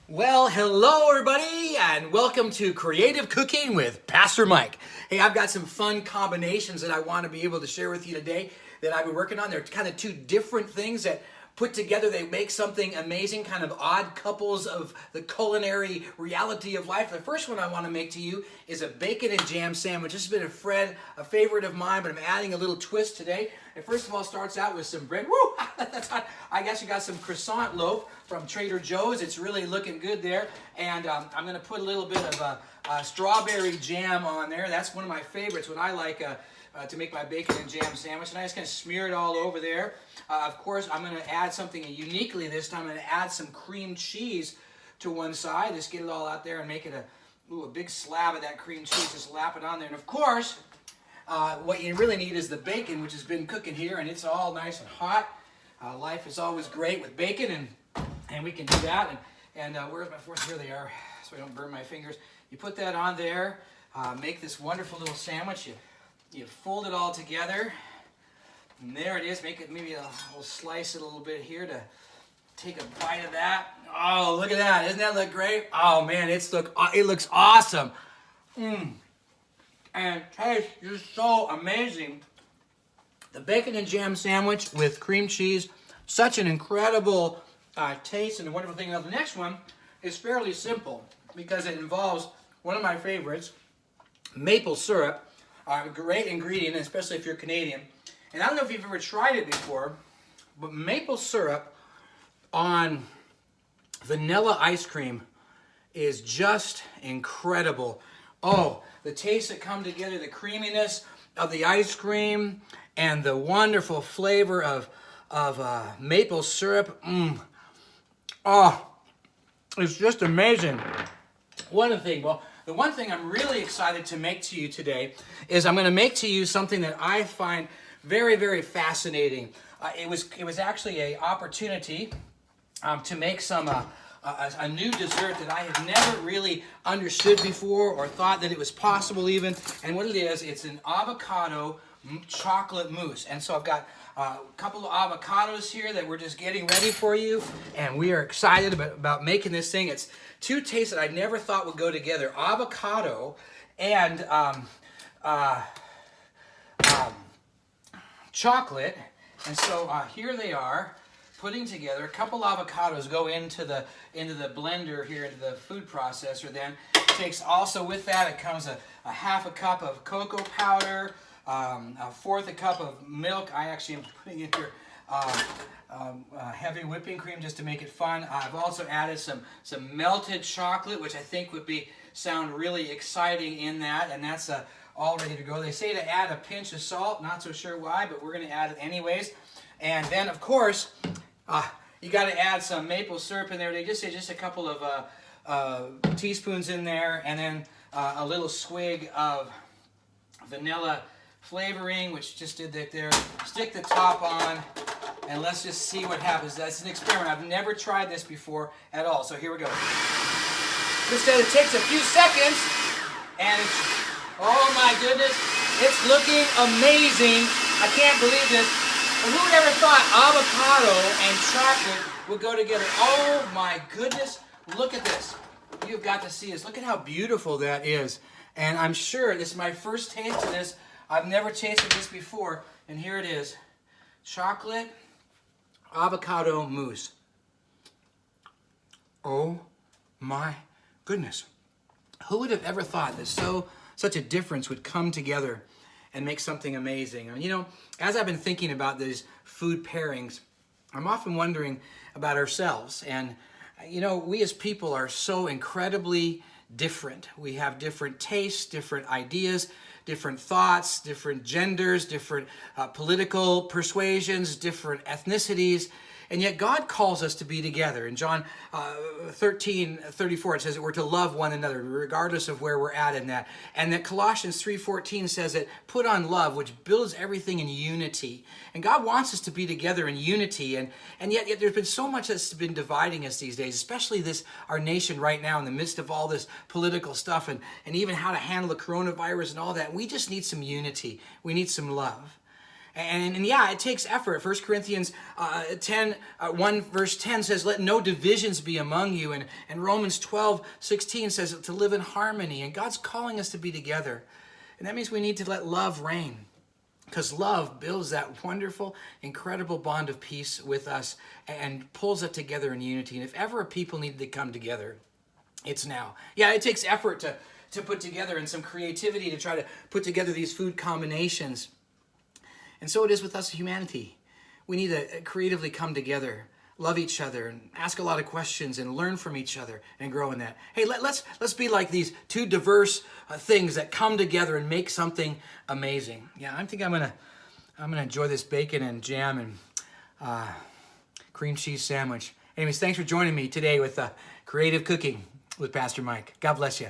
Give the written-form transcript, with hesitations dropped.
Well, hello everybody, and welcome to Creative Cooking with Pastor Mike. Hey, I've got some fun combinations that I want to be able to share with you today that I've been working on. They're kind of two different things that put together, they make something amazing, kind of odd couples of the culinary reality of life. The first one I want to make to you is a bacon and jam sandwich. This has been a favorite of mine, but I'm adding a little twist today. It first of all starts out with some bread. Woo! That's hot. I guess you got some croissant loaf from Trader Joe's. It's really looking good there. And I'm going to put a little bit of strawberry jam on there. That's one of my favorites when I like to make my bacon and jam sandwich. And I just kind of smear it all over there. Of course, I'm going to add something uniquely this time. I'm going to add some cream cheese to one side. Just get it all out there and make it a big slab of that cream cheese. Just lap it on there. And of course, what you really need is the bacon, which has been cooking here, and it's all nice and hot. Life is always great with bacon, and we can do that. And where's my forks? Here they are, so I don't burn my fingers. You put that on there, make this wonderful little sandwich. You fold it all together, and there it is. Make it maybe we'll slice it a little bit here to take a bite of that. Oh, look at that! Doesn't that look great? Oh man, it looks awesome. And it tastes just so amazing. The bacon and jam sandwich with cream cheese, such an incredible taste, and the wonderful thing about the next one is fairly simple because it involves one of my favorites, maple syrup, a great ingredient, especially if you're Canadian. And I don't know if you've ever tried it before, but maple syrup on vanilla ice cream is just incredible. Oh, the tastes that come together, the creaminess of the ice cream and the wonderful flavor of maple syrup. Oh, it's just amazing. The one thing I'm really excited to make to you today is I'm going to make to you something that I find very, very fascinating. It was actually an opportunity to make a new dessert that I had never really understood before or thought that it was possible even. And what it is, it's an avocado chocolate mousse. And so I've got a couple of avocados here that we're just getting ready for you. And we are excited about making this thing. It's two tastes that I never thought would go together. Avocado and chocolate. And so here they are, putting together. A couple avocados go into the blender here, into the food processor. Then takes also with that, it comes a half a cup of cocoa powder, a fourth a cup of milk. I actually am putting in here heavy whipping cream just to make it fun. I've also added some melted chocolate, which I think would sound really exciting in that, and that's all ready to go. They say to add a pinch of salt, not so sure why, but we're going to add it anyways. And then, of course, you got to add some maple syrup in there. They just say just a couple of teaspoons in there, and then a little swig of vanilla flavoring, which just did that there. Stick the top on, and let's just see what happens. That's an experiment. I've never tried this before at all, so here we go. Just said it takes a few seconds, and oh my goodness, it's looking amazing. I can't believe this. But who would ever thought avocado and chocolate would go together? Oh my goodness, look at this. You've got to see this. Look at how beautiful that is. And I'm sure this is my first taste of this. I've never tasted this before. And here it is. Chocolate avocado mousse. Oh my goodness. Who would have ever thought that such a difference would come together and make something amazing? And, as I've been thinking about these food pairings, I'm often wondering about ourselves. And, we as people are so incredibly different. We have different tastes, different ideas, different thoughts, different genders, different political persuasions, different ethnicities. And yet God calls us to be together. In John 13:34, it says that we're to love one another regardless of where we're at in that. And that Colossians 3:14 says that put on love, which builds everything in unity. And God wants us to be together in unity. And yet there's been so much that's been dividing us these days, especially our nation right now in the midst of all this political stuff and even how to handle the coronavirus and all that. We just need some unity. We need some love. And yeah, it takes effort. 1 Corinthians 1 verse 10 says, let no divisions be among you. And Romans 12:16 says to live in harmony. And God's calling us to be together. And that means we need to let love reign. Because love builds that wonderful, incredible bond of peace with us and pulls it together in unity. And if ever a people needed to come together, it's now. Yeah, it takes effort to put together and some creativity to try to put together these food combinations. And so it is with us, humanity. We need to creatively come together, love each other, and ask a lot of questions and learn from each other and grow in that. Hey, let's be like these two diverse things that come together and make something amazing. Yeah, I think I'm gonna enjoy this bacon and jam and cream cheese sandwich. Anyways, thanks for joining me today with Creative Cooking with Pastor Mike. God bless you.